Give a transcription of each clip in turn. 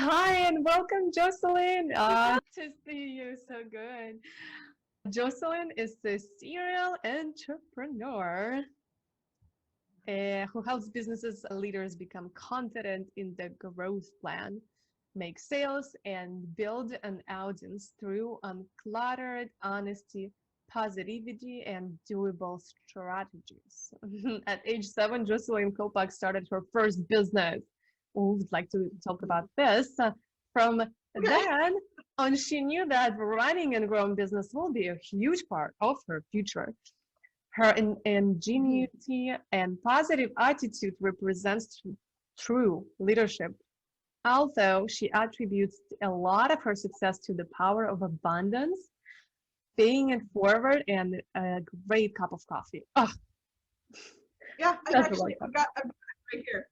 Hi and welcome, Jocelyn. To see you. So good. Jocelyn is the serial entrepreneur who helps businesses leaders become confident in the growth plan, make sales, and build an audience through uncluttered honesty, positivity, and doable strategies. At age 7, Jocelyn Kopac started her first business. We would like to talk about this. From then on, she knew that running and growing business will be a huge part of her future. Her ingenuity and positive attitude represents true leadership. Although she attributes a lot of her success to the power of abundance, paying it forward, and a great cup of coffee. Oh, Yeah, that's I've got it right here.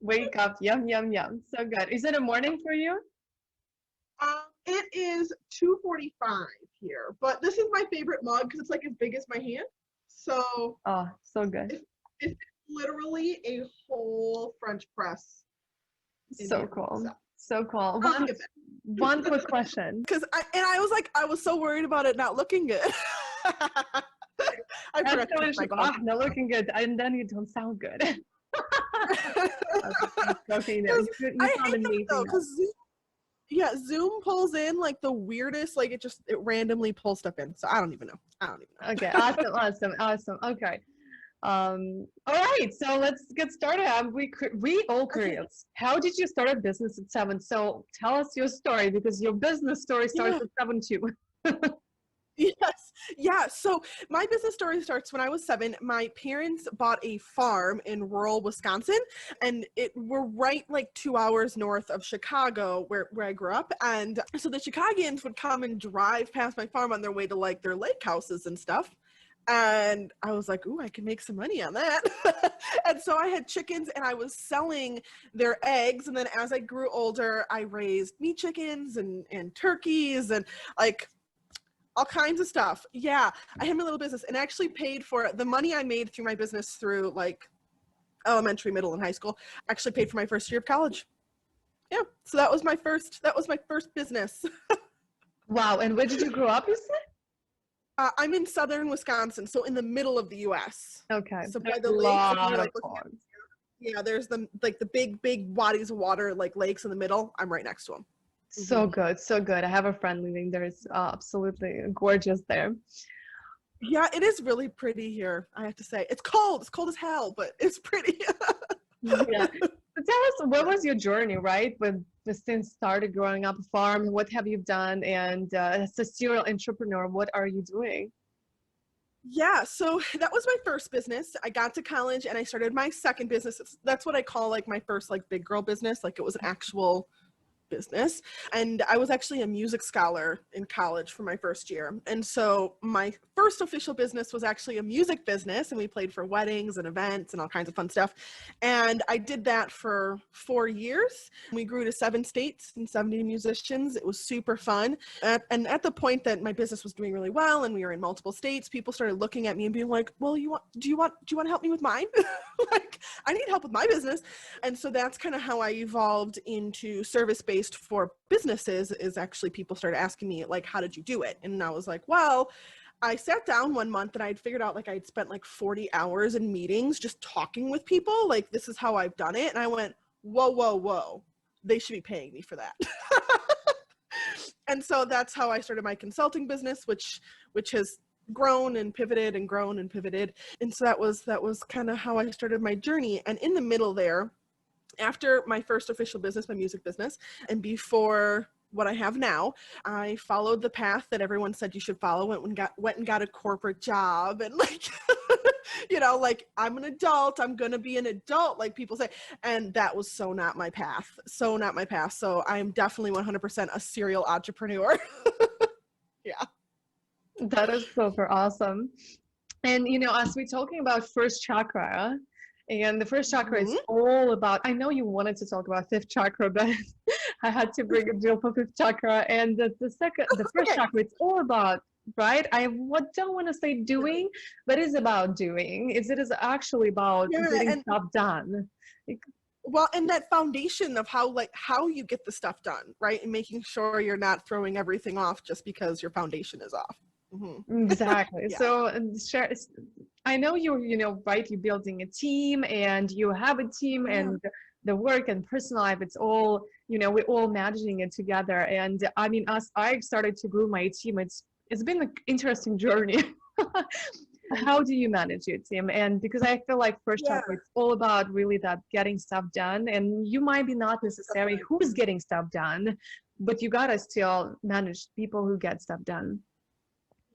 wake up, yum, yum, yum. So good. Is it a morning for you? It is 2:45 here, but this is my favorite mug because it's like as big as my hand. So Oh, so good. it's literally a whole French press. So cool. So cool. One quick question. Because I was so worried about it not looking good. I forgot to Like, not looking good, and then you don't sound good. Okay, no, you sound amazing. Yeah, Zoom pulls in like the weirdest, like it randomly pulls stuff in. So I don't even know. Okay, awesome. Okay. All right, so let's get started. We all curious. How did you start a business at 7? So tell us your story, because your business story starts at 7 too. Yes. Yeah. So my business story starts when I was 7. My parents bought a farm in rural Wisconsin, and we're right like 2 hours north of Chicago where I grew up. And so the Chicagoans would come and drive past my farm on their way to like their lake houses and stuff. And I was like, ooh, I can make some money on that. And so I had chickens and I was selling their eggs. And then as I grew older, I raised meat chickens and turkeys and like all kinds of stuff. Yeah, I had my little business and actually paid for the money I made through my business through like elementary, middle, and high school. Actually paid for my first year of college. Yeah, so that was my first business. Wow, and where did you grow up, you said? I'm in southern Wisconsin, so in the middle of the U.S. Okay. So by the lakes, yeah, there's the big bodies of water, like lakes in the middle. I'm right next to them. So good, so good. I have a friend living there. It's absolutely gorgeous there. Yeah, it is really pretty here, I have to say. It's cold as hell, but it's pretty. Yeah. So tell us, what was your journey, right? Since started growing up a farm, what have you done? And as a serial entrepreneur, what are you doing? Yeah, so that was my first business. I got to college and I started my second business. That's what I call like my first like big girl business. Like it was an actual business. And I was actually a music scholar in college for my first year. And so my first official business was actually a music business, and we played for weddings and events and all kinds of fun stuff. And I did that for 4 years. We grew to 7 states and 70 musicians. It was super fun. And at the point that my business was doing really well and we were in multiple states, people started looking at me and being like, well, do you want to help me with mine? Like, I need help with my business. And so that's kind of how I evolved into service-based for businesses. Is actually people started asking me like, how did you do it? And I was like, well, I sat down one month and I'd figured out like I'd spent like 40 hours in meetings just talking with people, like this is how I've done it. And I went, whoa, they should be paying me for that. And so that's how I started my consulting business, which has grown and pivoted and grown and pivoted. And so that was kind of how I started my journey. And in the middle there, after my first official business, my music business, and before what I have now, I followed the path that everyone said you should follow. Went and got a corporate job, and like, like I'm an adult, I'm gonna be an adult, like people say, and that was so not my path. So I'm definitely 100% a serial entrepreneur. Yeah, that is super awesome. And as we're talking about first chakra. And the first chakra is all about, I know you wanted to talk about fifth chakra, but I had to bring a deal for fifth chakra. And the first chakra, it's all about, right? Don't want to say doing, but it's about doing. It is actually about getting stuff done. Well, and that foundation of how you get the stuff done, right? And making sure you're not throwing everything off just because your foundation is off. Exactly. Yeah. So, I know right, you're building a team and you have a team, Yeah. and the work and personal life, it's all, we're all managing it together. And I mean, as I started to grow my team, it's been an interesting journey. How do you manage your team? And because I feel like first off, Yeah. it's all about really that getting stuff done, and you might be not necessarily who's getting stuff done, but you gotta still manage people who get stuff done.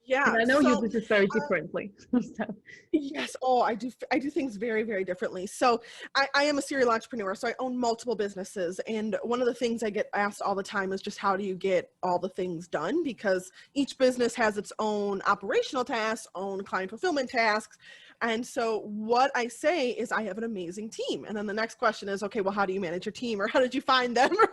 And Yeah. I know you So do this very differently. So, yes. Oh, I do things very, very differently. So I am a serial entrepreneur. So I own multiple businesses. And one of the things I get asked all the time is just how do you get all the things done? Because each business has its own operational tasks, own client fulfillment tasks. And so what I say is I have an amazing team. And then the next question is, okay, well, how do you manage your team? Or how did you find them? Or,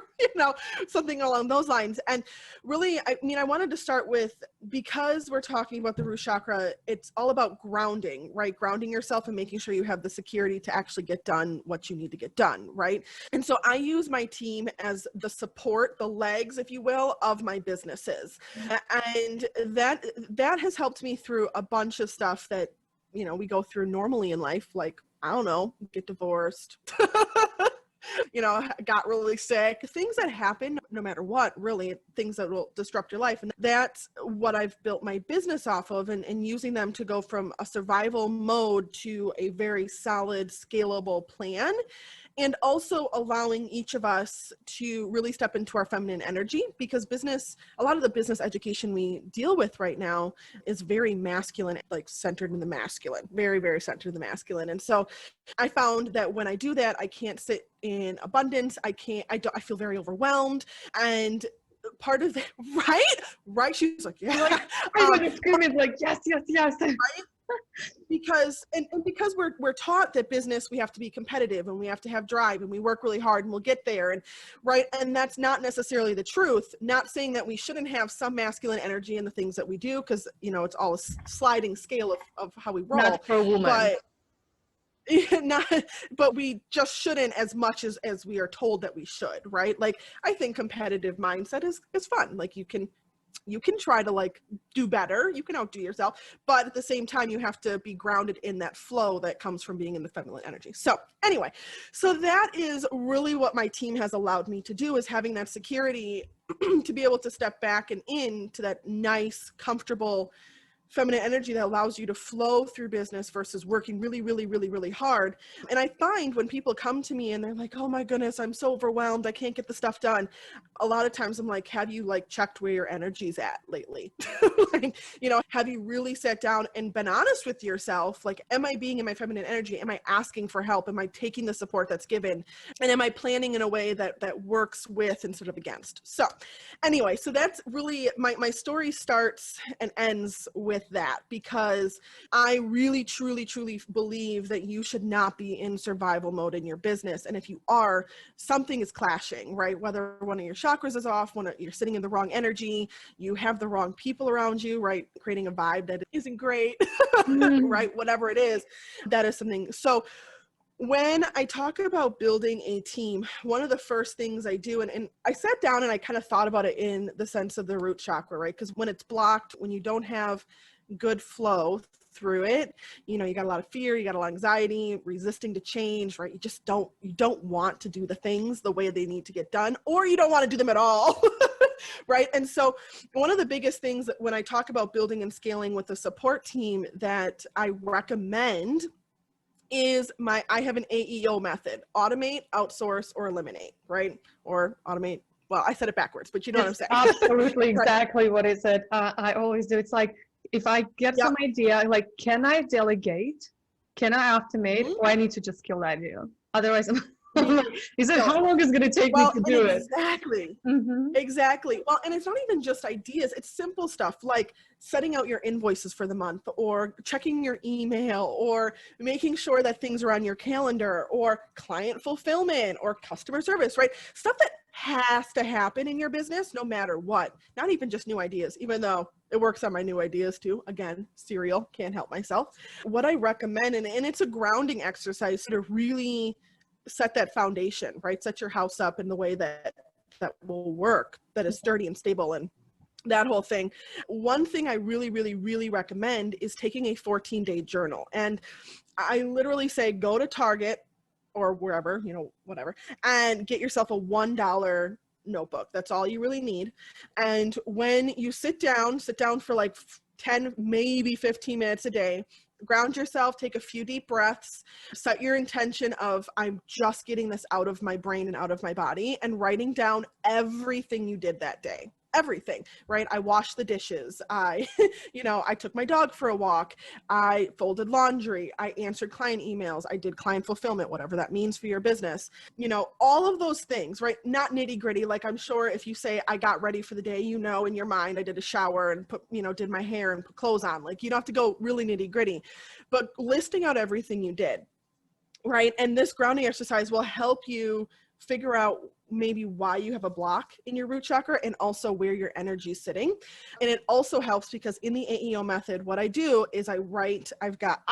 something along those lines. And really, I mean, I wanted to start with, because we're talking about the root chakra, it's all about grounding, right? Grounding yourself and making sure you have the security to actually get done what you need to get done, right? And so I use my team as the support, the legs, if you will, of my businesses. And that has helped me through a bunch of stuff that, we go through normally in life, like, I don't know, get divorced, got really sick, things that happen no matter what, really, things that will disrupt your life. And that's what I've built my business off of, and using them to go from a survival mode to a very solid, scalable plan. And also allowing each of us to really step into our feminine energy, because a lot of the business education we deal with right now is very masculine, like centered in the masculine, very, very centered in the masculine. And so I found that when I do that, I can't sit in abundance. I feel very overwhelmed. And part of it, right. She's like, yeah. like, I want to scream it like, yes, yes, yes. Right? Because we're taught that business, we have to be competitive and we have to have drive and we work really hard and we'll get there, and that's not necessarily the truth. Not saying that we shouldn't have some masculine energy in the things that we do, because it's all a sliding scale of how we roll. Not for a woman. But but we just shouldn't as much as we are told that we should, right? Like, I think competitive mindset is fun. Like, you can try to like do better, you can outdo yourself, but at the same time you have to be grounded in that flow that comes from being in the feminine energy. So anyway, so that is really what my team has allowed me to do, is having that security to be able to step back and into that nice, comfortable feminine energy that allows you to flow through business versus working really, really, really, really hard. And I find when people come to me and they're like, oh my goodness, I'm so overwhelmed, I can't get the stuff done. A lot of times I'm like, have you like checked where your energy's at lately? Like, have you really sat down and been honest with yourself? Like, am I being in my feminine energy? Am I asking for help? Am I taking the support that's given? And am I planning in a way that works with instead of against? So anyway, so that's really my story starts and ends with that, because I really, truly, truly believe that you should not be in survival mode in your business. And if you are, something is clashing, right? Whether one of your chakras is off, you're sitting in the wrong energy, you have the wrong people around you, right? Creating a vibe that isn't great, right? Whatever it is, that is something. So when I talk about building a team, one of the first things I do, and I sat down and I kind of thought about it in the sense of the root chakra, right? Because when it's blocked, when you don't have good flow through it, you got a lot of fear, you got a lot of anxiety, resisting to change, right? You don't want to do the things the way they need to get done, or you don't want to do them at all. Right? And so one of the biggest things that when I talk about building and scaling with a support team that I recommend is I have an AEO method: automate, outsource, or eliminate, right? Or automate. Well, I said it backwards, but you know what I'm saying. Absolutely, exactly what I said. I always do. It's like, if I get some idea, like, can I delegate? Can I automate? Or I need to just kill that idea? Otherwise, I'm like, how long is it going to take me to do it? Exactly. Mm-hmm. Exactly. Well, and it's not even just ideas. It's simple stuff like setting out your invoices for the month, or checking your email, or making sure that things are on your calendar, or client fulfillment, or customer service, right? Stuff that has to happen in your business no matter what. Not even just new ideas, even though it works on my new ideas too. Again, serial, can't help myself. What I recommend, and it's a grounding exercise to really set that foundation, right? Set your house up in the way that will work, that is sturdy and stable and that whole thing. One thing I really, really, really recommend is taking a 14-day journal. And I literally say, go to Target or wherever, whatever, and get yourself a $1 notebook. That's all you really need. And when you sit down for like 10, maybe 15 minutes a day, ground yourself, take a few deep breaths, set your intention of, I'm just getting this out of my brain and out of my body, and writing down everything you did that day. Everything, right? I washed the dishes. I took my dog for a walk. I folded laundry. I answered client emails. I did client fulfillment, whatever that means for your business. All of those things, right? Not nitty gritty. Like, I'm sure if you say I got ready for the day, in your mind, I did a shower and did my hair and put clothes on. Like, you don't have to go really nitty gritty, but listing out everything you did, right? And this grounding exercise will help you figure out maybe why you have a block in your root chakra and also where your energy is sitting. And it also helps because in the AEO method, what I do is I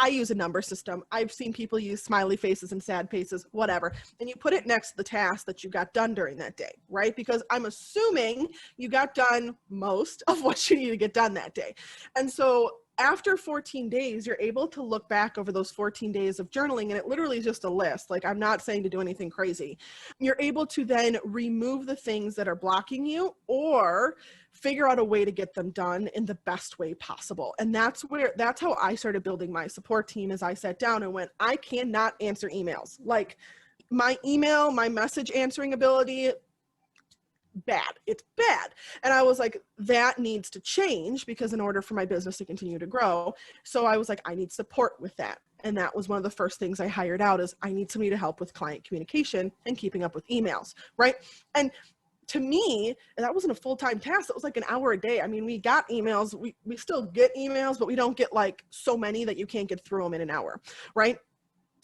use a number system. I've seen people use smiley faces and sad faces, whatever. And you put it next to the task that you got done during that day, right? Because I'm assuming you got done most of what you need to get done that day. And so after 14 days, you're able to look back over those 14 days of journaling, and it literally is just a list. Like, I'm not saying to do anything crazy. You're able to then remove the things that are blocking you or figure out a way to get them done in the best way possible. And that's how I started building my support team. As I sat down and went, I cannot answer emails. Like, my message answering ability, it's bad. And I was like, that needs to change, because in order for my business to continue to grow. So I was like, I need support with that. And that was one of the first things I hired out, is I need somebody to help with client communication and keeping up with emails, right? And to me, that wasn't a full-time task. It was like an hour a day. I mean, we got emails, we still get emails, but we don't get like so many that you can't get through them in an hour, right?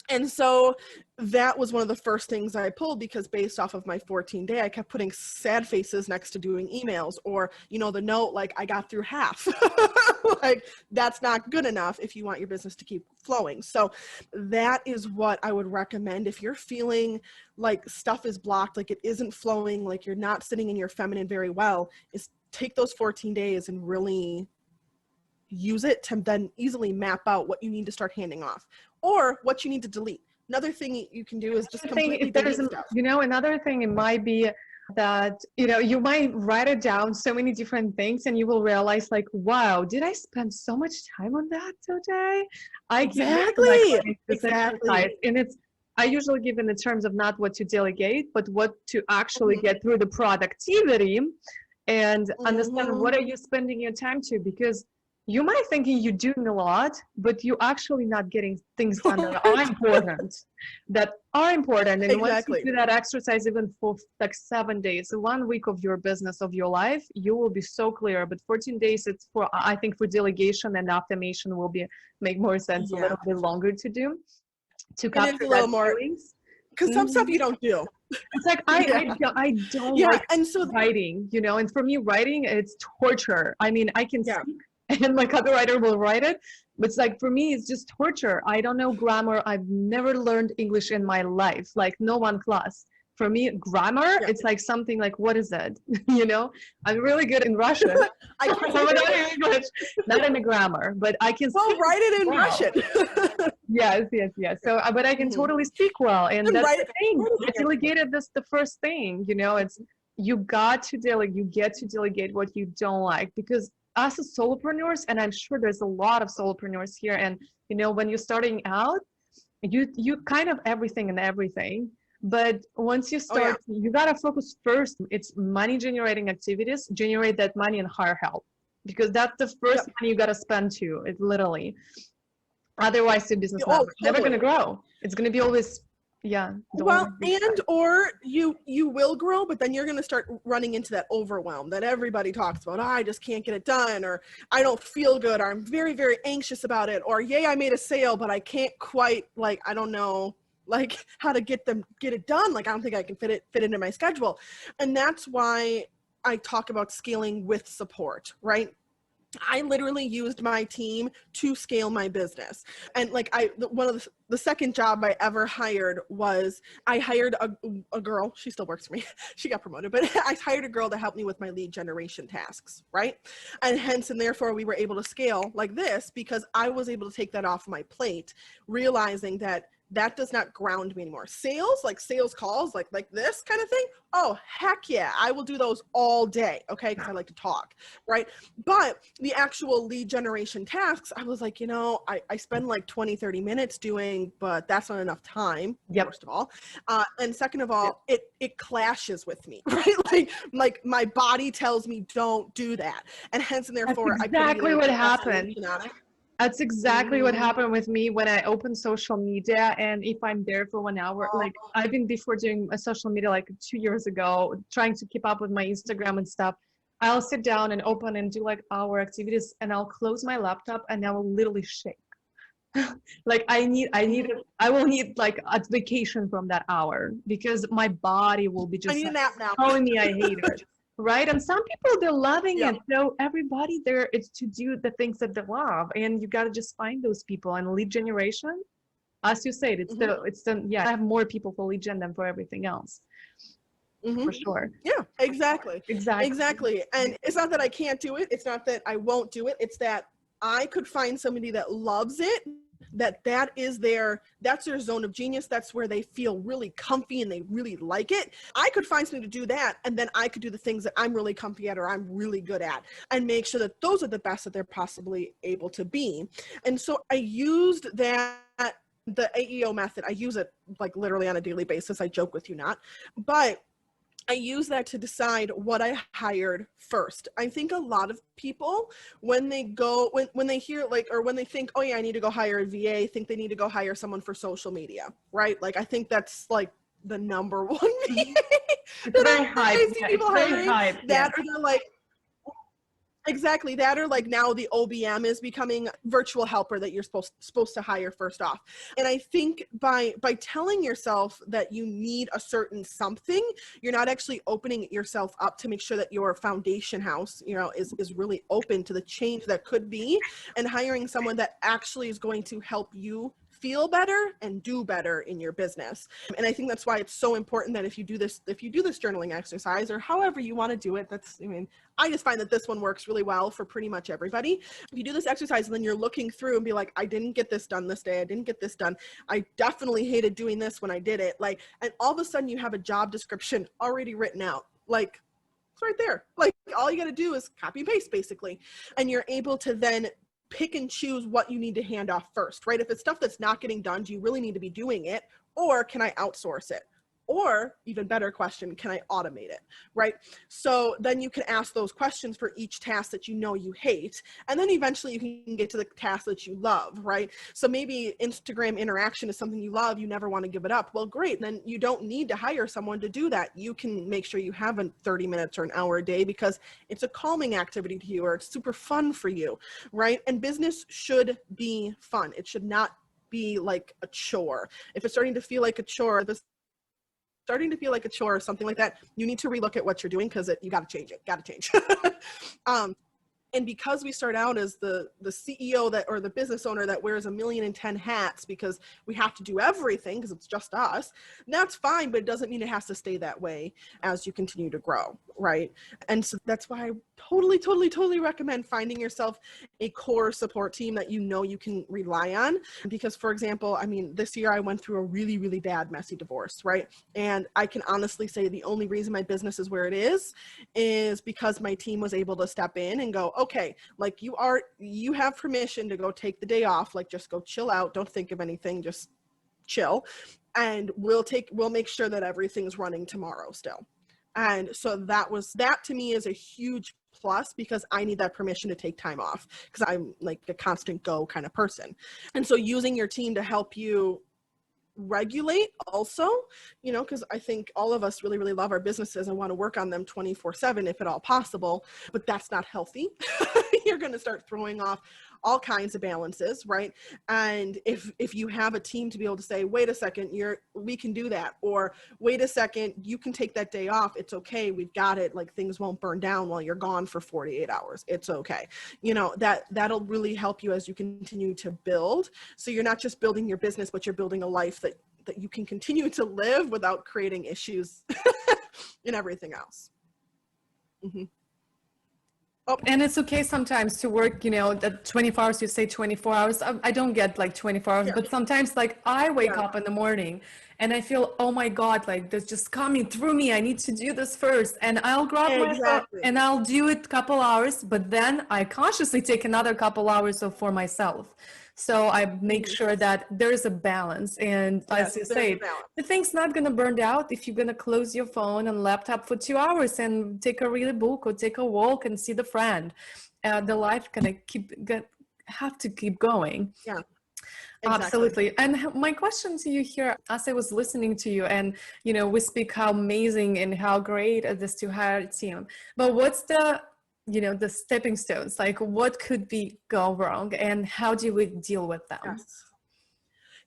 And so that was one of the first things I pulled, because based off of my 14-day, I kept putting sad faces next to doing emails, or, the note, like, I got through half. Like, that's not good enough if you want your business to keep flowing. So that is what I would recommend. If you're feeling like stuff is blocked, like it isn't flowing, like you're not sitting in your feminine very well, is take those 14 days and really use it to then easily map out what you need to start handing off or what you need to delete. Another thing you can do is just completely delete stuff. Another thing, it might be that, you might write it down, so many different things, and you will realize, like, wow, did I spend so much time on that today? Exactly. And I usually give in the terms of not what to delegate, but what to actually get through the productivity and understand what are you spending your time to, because you might thinking you're doing a lot, but you're actually not getting things done that are important. And once you do that exercise, even for like 7 days, 1 week of your business, of your life, you will be so clear. But 14 days, I think for delegation and automation will make more sense, a little bit longer to do. To capture a little more, because some stuff you don't do. It's like, I don't like and so writing, and for me, writing, it's torture. I mean, I can speak, and my copywriter will write it, but it's like, for me, it's just torture. I don't know grammar. I've never learned English in my life, like no one class. For me, grammar, it's like something like, what is it? I'm really good in Russian. I can't in English, not in the grammar, but I can speak write it in Russian. Yes. So, but I can totally speak well. And that's the thing. I delegated this the first thing, it's, you get to delegate what you don't like, because us as solopreneurs, and I'm sure there's a lot of solopreneurs here, and when you're starting out, you kind of everything and everything, but once you start, you gotta focus first. It's money generating activities, generate that money and hire help, because that's the first money you gotta spend too. It literally, otherwise your business is never gonna grow. It's gonna be always or you will grow, but then you're going to start running into that overwhelm that everybody talks about. I just can't get it done, or I don't feel good, or I'm very, very anxious about it, or I made a sale, but I can't quite, like, I don't know, like, how to get it done. Like, I don't think I can fit it into my schedule. And that's why I talk about scaling with support, right? I literally used my team to scale my business. And like one of the second job I ever hired was I hired a girl. She still works for me. She got promoted, but I hired a girl to help me with my lead generation tasks, right? And hence and therefore we were able to scale like this because I was able to take that off my plate, realizing that that does not ground me anymore. Sales, like sales calls, like this kind of thing. Oh, heck yeah. I will do those all day. Okay. Because I like to talk. Right. But the actual lead generation tasks, I was like, I spend like 20, 30 minutes doing, but that's not enough time. Yep. First of all. And second of all, it clashes with me, right? Like my body tells me don't do that. And hence and therefore That's exactly what happened. On it. That's exactly what happened with me when I opened social media. And if I'm there for 1 hour, like I've been before doing a social media like 2 years ago, trying to keep up with my Instagram and stuff. I'll sit down and open and do like our activities, and I'll close my laptop and I will literally shake. Like I will need like a vacation from that hour because my body will be just I need a nap now. telling me I hate it. Right. And some people, they're loving it. So everybody there is to do the things that they love. And you got to just find those people. And lead generation, as you said, I have more people for lead gen than for everything else. For sure. Yeah, exactly. And it's not that I can't do it. It's not that I won't do it. It's that I could find somebody that loves it, that's their zone of genius. That's where they feel really comfy and they really like it. I could find somebody to do that, and then I could do the things that I'm really comfy at or I'm really good at and make sure that those are the best that they're possibly able to be. And so I used that, the AEO method. I use it like literally on a daily basis. I joke with you not, but I use that to decide what I hired first. I think a lot of people, when they hear like, or when they think, oh yeah, I need to go hire a VA, think they need to go hire someone for social media, right? Like, I think that's like the number one VA that I see people hiring. Or they're like, exactly that, or like now the OBM is becoming virtual helper that you're supposed to hire first off. And I think by telling yourself that you need a certain something, you're not actually opening yourself up to make sure that your foundation house, is really open to the change that could be, and hiring someone that actually is going to help you feel better and do better in your business. And I think that's why it's so important that if you do this journaling exercise, or however you want to do it, I just find that this one works really well for pretty much everybody. If you do this exercise and then you're looking through and be like, I didn't get this done this day. I didn't get this done. I definitely hated doing this when I did it. Like, and all of a sudden you have a job description already written out. Like, it's right there. Like, all you got to do is copy and paste basically. And you're able to then pick and choose what you need to hand off first, right? If it's stuff that's not getting done, do you really need to be doing it? Or can I outsource it? Or even better question, can I automate it, right? So then you can ask those questions for each task that you hate. And then eventually you can get to the task that you love, right? So maybe Instagram interaction is something you love, you never want to give it up. Well, great. Then you don't need to hire someone to do that. You can make sure you have 30 minutes or an hour a day because it's a calming activity to you, or it's super fun for you, right? And business should be fun. It should not be like a chore. If it's starting to feel like a chore, or something like that, you need to relook at what you're doing, because you got to change it. And because we start out as the CEO or the business owner that wears 1,000,010 hats because we have to do everything because it's just us, that's fine, but it doesn't mean it has to stay that way as you continue to grow, right? And so that's why I totally recommend finding yourself a core support team that you can rely on. Because, for example, this year I went through a really, really bad, messy divorce, right? And I can honestly say the only reason my business is where it is because my team was able to step in and go, okay, like you have permission to go take the day off, like just go chill out, don't think of anything, just chill, and we'll make sure that everything's running tomorrow still. And so that to me is a huge plus, because I need that permission to take time off, because I'm like a constant go kind of person. And so using your team to help you regulate also, because I think all of us really, really love our businesses and want to work on them 24/7 if at all possible, but that's not healthy. You're going to start throwing off all kinds of balances, right? And if you have a team to be able to say, wait a second, we can do that, or wait a second, you can take that day off, it's okay, we've got it, like things won't burn down while you're gone for 48 hours, it's okay. You know, that'll really help you as you continue to build. So you're not just building your business, but you're building a life that you can continue to live without creating issues and everything else. Mm-hmm. Oh. And it's okay sometimes to work, you know, that 24 hours, you say 24 hours. I don't get like 24 hours, but sometimes like I wake up in the morning and I feel, oh my God, like this just coming through me. I need to do this first. And I'll grab my phone and I'll do it a couple hours, but then I consciously take another couple hours for myself. So I make sure that there's a balance. And as you say, the thing's not going to burn out if you're going to close your phone and laptop for 2 hours and take a read a book or take a walk and see the friend. The life going to have to keep going. Yeah. Exactly. Absolutely. And my question to you here, as I was listening to you, and you know, we speak how amazing and how great it is to hire a team. But what's the stepping stones? Like, what could go wrong, and how do we deal with them? Yes.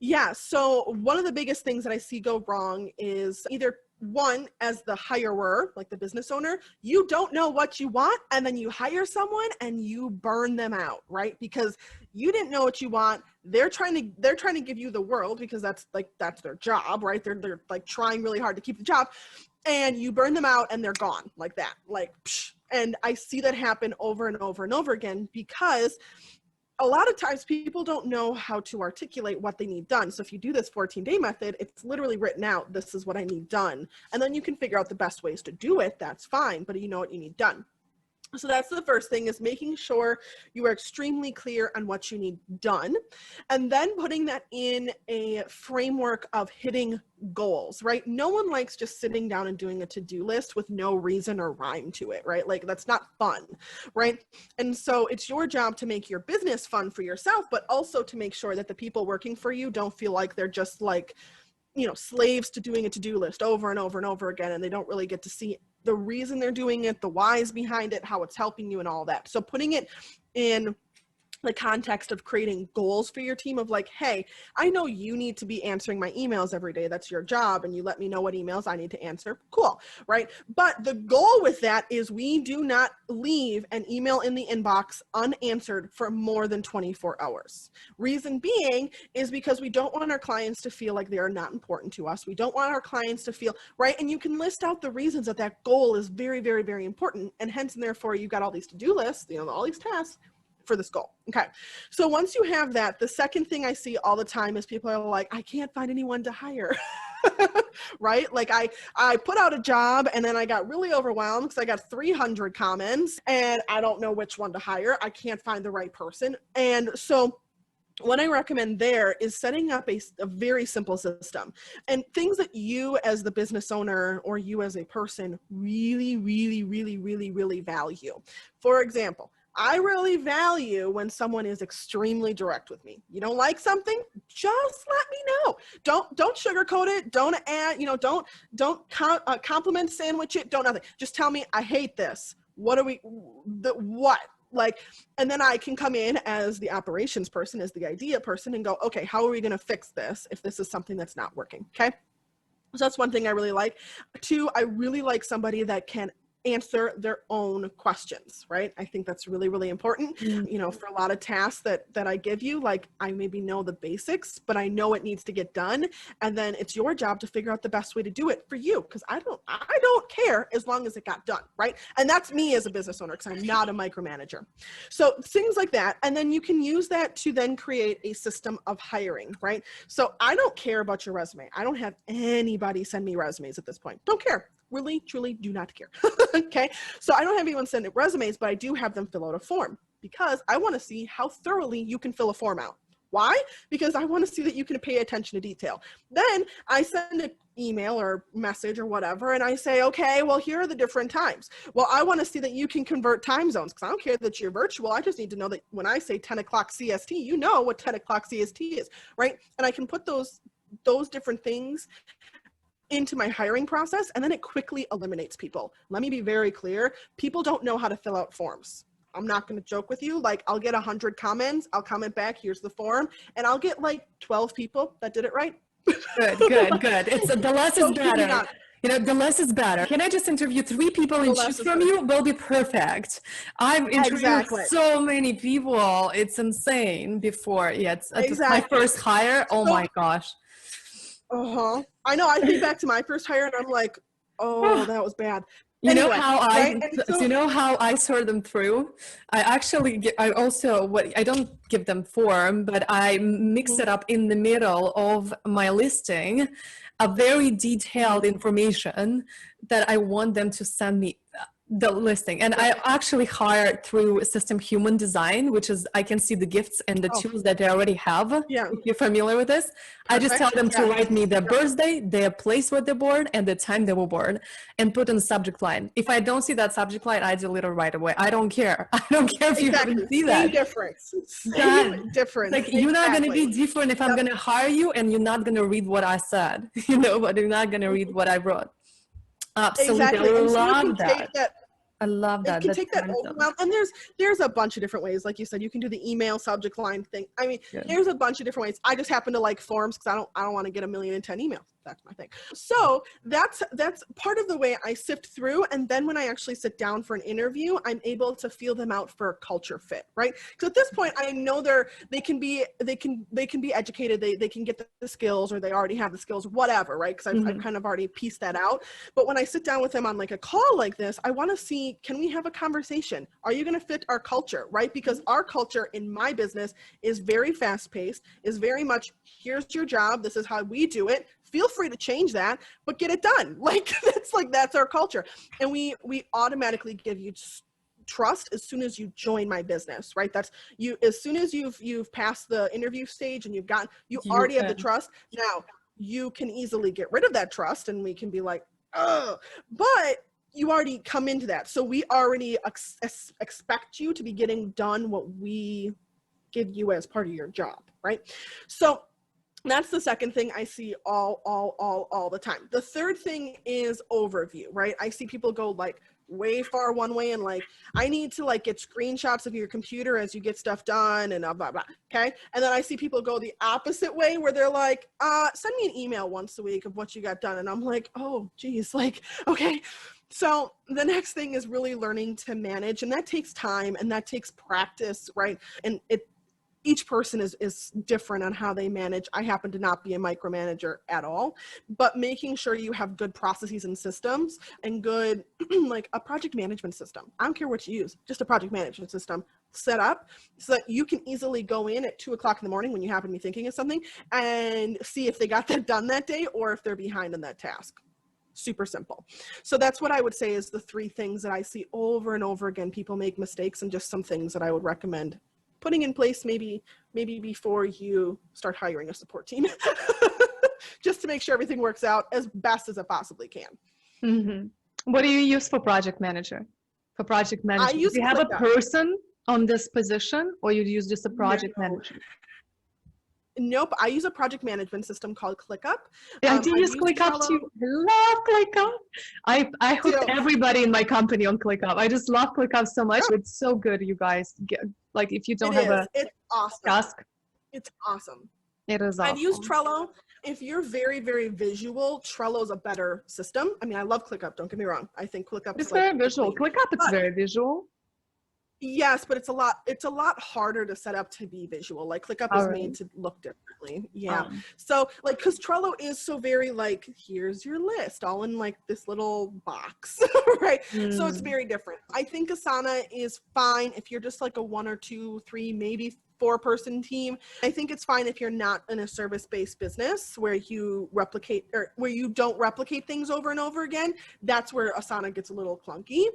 Yeah. So one of the biggest things that I see go wrong is either one, as the hirer, like the business owner, you don't know what you want, and then you hire someone and you burn them out, right? Because you didn't know what you want. They're trying to give you the world, because that's their job, right? They're like trying really hard to keep the job, and you burn them out and they're gone like that, like psh. And I see that happen over and over and over again, because a lot of times people don't know how to articulate what they need done. So if you do this 14-day method, it's literally written out, this is what I need done. And then you can figure out the best ways to do it. That's fine, but you know what you need done. So that's the first thing, is making sure you are extremely clear on what you need done, and then putting that in a framework of hitting goals, right? No one likes just sitting down and doing a to-do list with no reason or rhyme to it, right? Like, that's not fun, right? And so it's your job to make your business fun for yourself, but also to make sure that the people working for you don't feel like they're just like, you know, slaves to doing a to-do list over and over and over again, and they don't really get to see the reason they're doing it, the whys behind it, how it's helping you, and all that. So putting it in the context of creating goals for your team of like, hey, I know you need to be answering my emails every day. That's your job. And you let me know what emails I need to answer. Cool. Right. But the goal with that is we do not leave an email in the inbox unanswered for more than 24 hours. Reason being is because we don't want our clients to feel like they are not important to us. We don't want our clients to feel right. And you can list out the reasons that that goal is very, very, very important. And hence, and therefore, you've got all these to-do lists, you know, all these tasks for this goal. Okay. So once you have that, the second thing I see all the time is people are like, I can't find anyone to hire. Right? Like I put out a job and then I got really overwhelmed because I got 300 comments and I don't know which one to hire. I can't find the right person. And so what I recommend there is setting up a very simple system, and things that you as the business owner or you as a person really, really, really, really, really value. For example, I really value when someone is extremely direct with me. You don't like something? Just let me know. Don't sugarcoat it. Don't add, don't compliment sandwich it. Don't nothing. Just tell me, I hate this. What? Like, and then I can come in as the operations person, as the idea person, and go, okay, how are we going to fix this if this is something that's not working? Okay. So that's one thing I really like. Two, I really like somebody that can answer their own questions, right? I think that's really, really important. Mm-hmm. For a lot of tasks that I give you, like I maybe know the basics, but I know it needs to get done. And then it's your job to figure out the best way to do it for you. Cause I don't care as long as it got done. Right. And that's me as a business owner, cause I'm not a micromanager. So things like that. And then you can use that to then create a system of hiring, right? So I don't care about your resume. I don't have anybody send me resumes at this point. Don't care. Really, truly do not care. Okay. So I don't have anyone send resumes, but I do have them fill out a form because I want to see how thoroughly you can fill a form out. Why? Because I want to see that you can pay attention to detail. Then I send an email or message or whatever, and I say, okay, well, here are the different times. Well, I want to see that you can convert time zones because I don't care that you're virtual. I just need to know that when I say 10 o'clock CST, you know what 10 o'clock CST is, right? And I can put those different things into my hiring process, and then it quickly eliminates people. Let me be very clear. People don't know how to fill out forms. I'm not going to joke with you. Like I'll get 100 comments. I'll comment back. Here's the form. And I'll get like 12 people that did it right. Good. It's the less is So keep me better. honest. You know, the less is better. Can I just interview 3 people The and less choose is from better. you? Will be perfect. I've interviewed Exactly. so many people. It's insane before. Yeah, it's my Exactly. first hire. Oh So- my gosh. I know. I think back to my first hire and I'm like, oh, that was bad. You Anyway, know how right? so you know how I sort them through? I actually I also I don't give them form, but I mix it up in the middle of my listing, a very detailed information that I want them to send me the listing. And I actually hired through System Human Design, which is I can see the gifts and the tools that they already have. Yeah. If you're familiar with this, I just tell them to write me their birthday, their place where they're born, and the time they were born, and put in the subject line. If I don't see that subject line, I delete it right away. I don't care. I don't care if you haven't see that. Same difference. Same difference. Like you're not going to be different if I'm going to hire you and you're not going to read what I said, you know, but you're not going to read what I wrote. Absolutely. Exactly. I And so love you can take that. I love that. It can take that overwhelm, and there's a bunch of different ways. Like you said, you can do the email subject line thing. I mean, there's a bunch of different ways. I just happen to like forms because I don't want to get 1,000,010 emails. That's my thing. So that's part of the way I sift through. And then when I actually sit down for an interview, I'm able to feel them out for a culture fit, right? Because at this point, I know they can be educated, they can get the skills, or they already have the skills, whatever, right? Because I've kind of already pieced that out. But when I sit down with them on like a call like this, I want to see, can we have a conversation? Are you going to fit our culture, right? Because our culture in my business is very fast paced, is very much, here's your job, this is how we do it. Feel free to change that, but get it done. Like that's our culture. And we automatically give you trust as soon as you join my business, right? That's you, as soon as you've passed the interview stage and you already have the trust. Now you can easily get rid of that trust and we can be like, oh, but you already come into that. So we already expect you to be getting done what we give you as part of your job, right? So that's the second thing I see all the time. The third thing is overview, right? I see people go like way far one way and like, I need to like get screenshots of your computer as you get stuff done and blah, blah, blah. Okay. And then I see people go the opposite way where they're like, send me an email once a week of what you got done. And I'm like, oh geez, like, okay. So the next thing is really learning to manage, and that takes time and that takes practice, right? And each person is different on how they manage. I happen to not be a micromanager at all, but making sure you have good processes and systems and good, like a project management system. I don't care what you use, just a project management system set up so that you can easily go in at 2:00 in the morning when you happen to be thinking of something and see if they got that done that day or if they're behind on that task. Super simple. So that's what I would say is the 3 things that I see over and over again. People make mistakes, and just some things that I would recommend putting in place maybe before you start hiring a support team, just to make sure everything works out as best as it possibly can. Mm-hmm. What do you use for project manager? For project management, do you have a person on this position, or you use just a project manager? Nope, I use a project management system called ClickUp. I do use ClickUp too. I love ClickUp. I hooked everybody in my company on ClickUp. I just love ClickUp so much. It's so good, you guys. Like if you don't have it's awesome. Task. It's awesome. It is awesome. I've used Trello. If you're very, very visual, Trello's a better system. I mean, I love ClickUp, don't get me wrong. I think ClickUp is very visual. ClickUp is very visual. Yes, but it's a lot harder to set up to be visual. Like ClickUp is made to look differently. Yeah. So like, cause Trello is so very like, here's your list all in like this little box, right? So it's very different. I think Asana is fine if you're just like a 1 or 2, 3, maybe 4-person team. I think it's fine if you're not in a service-based business where you replicate or where you don't replicate things over and over again. That's where Asana gets a little clunky.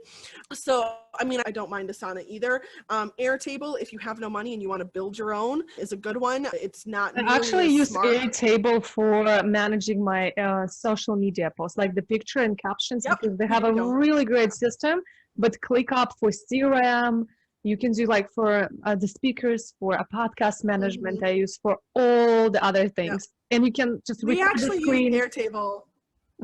So, I mean, I don't mind Asana either. Airtable, if you have no money and you want to build your own, is a good one. It's not. I actually use Airtable for managing my social media posts, like the picture and captions, because they have a really great system. But ClickUp for CRM. You can do like for the speakers, for a podcast management, I use for all the other things. And you can just record the screen. Use Airtable.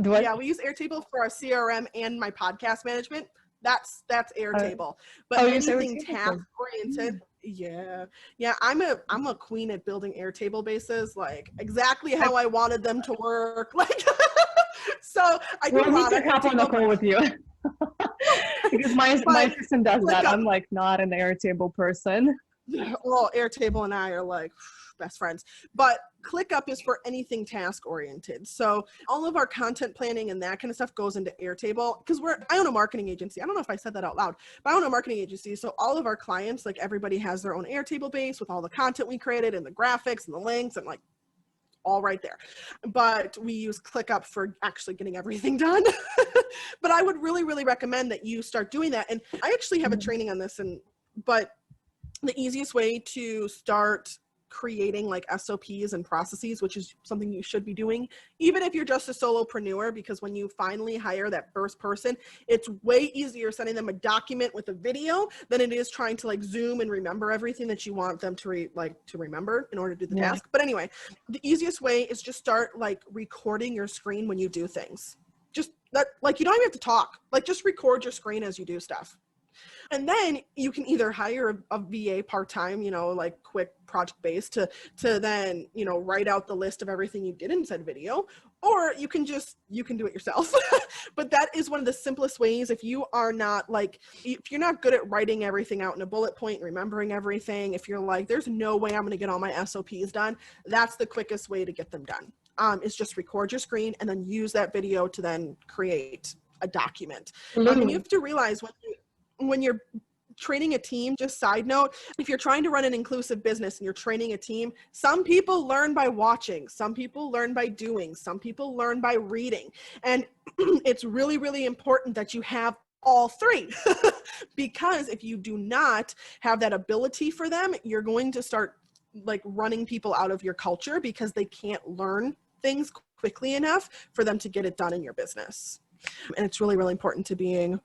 Yeah, we use Airtable for our CRM and my podcast management. That's Airtable. But oh, you say anything Airtable. task oriented, yeah, I'm a queen at building Airtable bases, like exactly how I wanted them to work. Like, so I do Well, a I need lot to of hop on the Airtable. call with you. Because my But system does that. ClickUp, I'm like not an Airtable person. well, Airtable and I are like best friends. But ClickUp is for anything task oriented. So all of our content planning and that kind of stuff goes into Airtable because I own a marketing agency. I don't know if I said that out loud, but I own a marketing agency. So all of our clients, like everybody has their own Airtable base with all the content we created and the graphics and the links and like all right there. But we use ClickUp for actually getting everything done. But I would really, really recommend that you start doing that. And I actually have a training on this, but the easiest way to start creating like SOPs and processes, which is something you should be doing, even if you're just a solopreneur, because when you finally hire that first person, it's way easier sending them a document with a video than it is trying to like Zoom and remember everything that you want them to remember in order to do the task. But anyway, the easiest way is just start like recording your screen when you do things. Just that, like, you don't even have to talk, like just record your screen as you do stuff. And then you can either hire a VA part-time, like quick project based to then, write out the list of everything you did in said video, or you can do it yourself. But that is one of the simplest ways. If you're not good at writing everything out in a bullet point, remembering everything, if you're like, there's no way I'm going to get all my SOPs done, that's the quickest way to get them done. Is just record your screen and then use that video to then create a document. And you have to realize when you're training a team, just side note, if you're trying to run an inclusive business and you're training a team, some people learn by watching, some people learn by doing, some people learn by reading. And it's really, really important that you have all three. Because if you do not have that ability for them, you're going to start like running people out of your culture because they can't learn things quickly enough for them to get it done in your business. And it's really, really important to being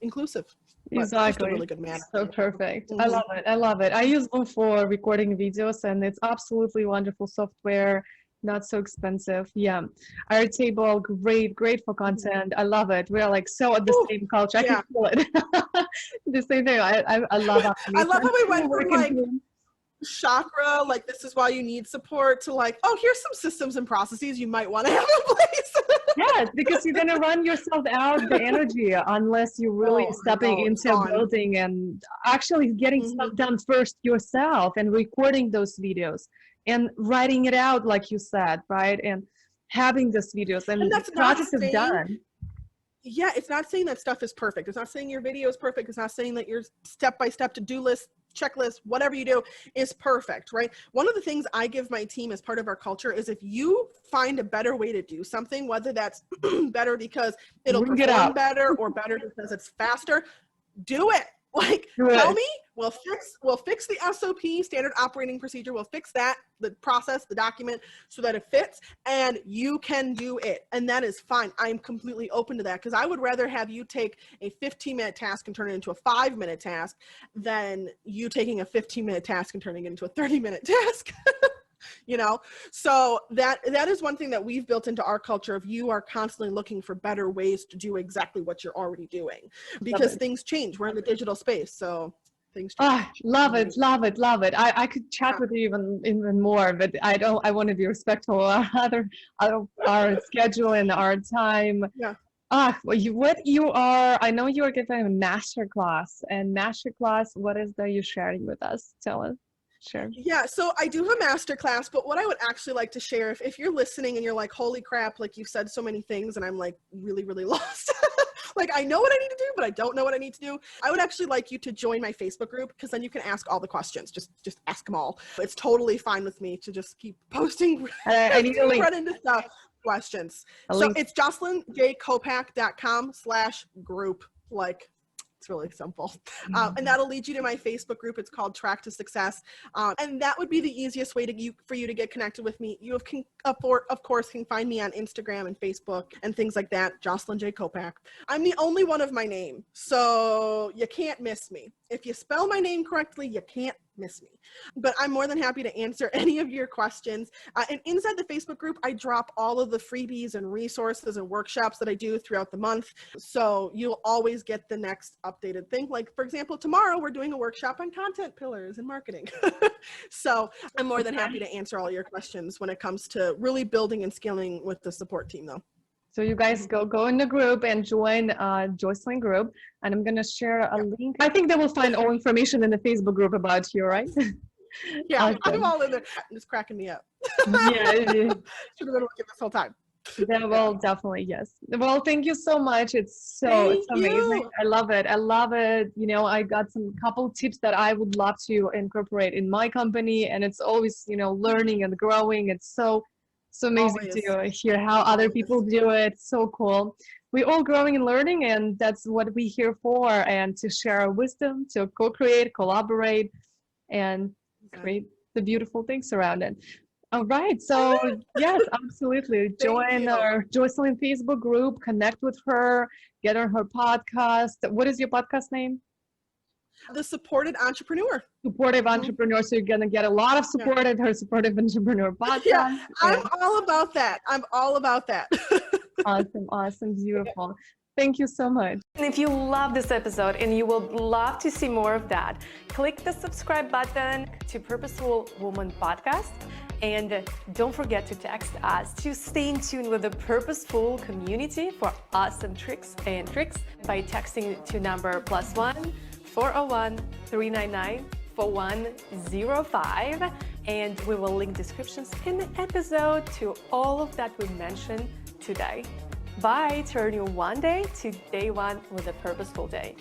inclusive. Exactly. Just a really good man. So perfect. I love it. I love it. I use them for recording videos and it's absolutely wonderful software. Not so expensive. Yeah. Airtable, great for content. I love it. We're like so at the same culture. I can feel it. The same thing. I love I love how we went from like chakra, like this is why you need support, to like, oh, here's some systems and processes you might want to have in place. Yes, because you're gonna run yourself out the energy unless you're really stepping into a building and actually getting stuff done first yourself and recording those videos and writing it out like you said, right? And having those videos and that's the process is done. Yeah, it's not saying that stuff is perfect. It's not saying your video is perfect. It's not saying that your step-by-step to-do list, checklist, whatever you do is perfect, right? One of the things I give my team as part of our culture is if you find a better way to do something, whether that's better because it'll perform better or better because it's faster, do it. Like, tell me, we'll fix the SOP, standard operating procedure. We'll fix that, the process, the document, so that it fits and you can do it. And that is fine. I'm completely open to that because I would rather have you take a 15-minute task and turn it into a 5-minute task than you taking a 15-minute task and turning it into a 30-minute task. So that is one thing that we've built into our culture of you are constantly looking for better ways to do exactly what you're already doing because things change. We're in the digital space, so things change. Love it. I could chat with you even more, but I want to be respectful of our schedule and our time. What you are, I know you are giving a masterclass, and what is that you're sharing with us? Tell us. Sure. Yeah, so I do have a masterclass, but what I would actually like to share, if you're listening and you're like, holy crap, like you said so many things and I'm like really, really lost. Like I know what I need to do, but I don't know what I need to do. I would actually like you to join my Facebook group because then you can ask all the questions. Just ask them all. It's totally fine with me to just keep posting I need to run into stuff, questions. So it's jocelynjkopac.com/group. Like, it's really simple. And that'll lead you to my Facebook group. It's called Track to Success. And that would be the easiest way for you to get connected with me. You of course can find me on Instagram and Facebook and things like that. Jocelyn J. Kopac. I'm the only one of my name, so you can't miss me. If you spell my name correctly, you can't miss me. But I'm more than happy to answer any of your questions. And inside the Facebook group, I drop all of the freebies and resources and workshops that I do throughout the month. So you'll always get the next updated thing. Like, for example, tomorrow we're doing a workshop on content pillars and marketing. So I'm more than happy to answer all your questions when it comes to really building and scaling with the support team, though. So you guys go in the group and join Jocelyn group, and I'm gonna share a link. I think they will find all information in the Facebook group about you, right? Yeah, Awesome. I'm all in there. It's cracking me up. Yeah, Should have been working this whole time. they will definitely, yes. Well, thank you so much. It's amazing. You. I love it. I love it. You know, I got some couple tips that I would love to incorporate in my company, and it's always, you know, learning and growing. It's so amazing to hear how other people do it. So cool. We're all growing and learning, and that's what we're here for, and to share our wisdom, to co-create, collaborate, and create the beautiful things around it. All right. So yes, absolutely. Join our Jocelyn Facebook group, connect with her, get on her podcast. What is your podcast name? The Supported Entrepreneur. Supportive Entrepreneur. So you're going to get a lot of support at her Supportive Entrepreneur podcast. Yeah, I'm all about that. I'm all about that. Awesome. Beautiful. Thank you so much. And if you love this episode and you would love to see more of that, click the subscribe button to Purposeful Woman Podcast. And don't forget to text us to stay in tune with the Purposeful community for awesome tricks and tricks by texting to number +1 401 399 4105. And we will link descriptions in the episode to all of that we mentioned today. Bye. Turn your one day to day one with a purposeful day.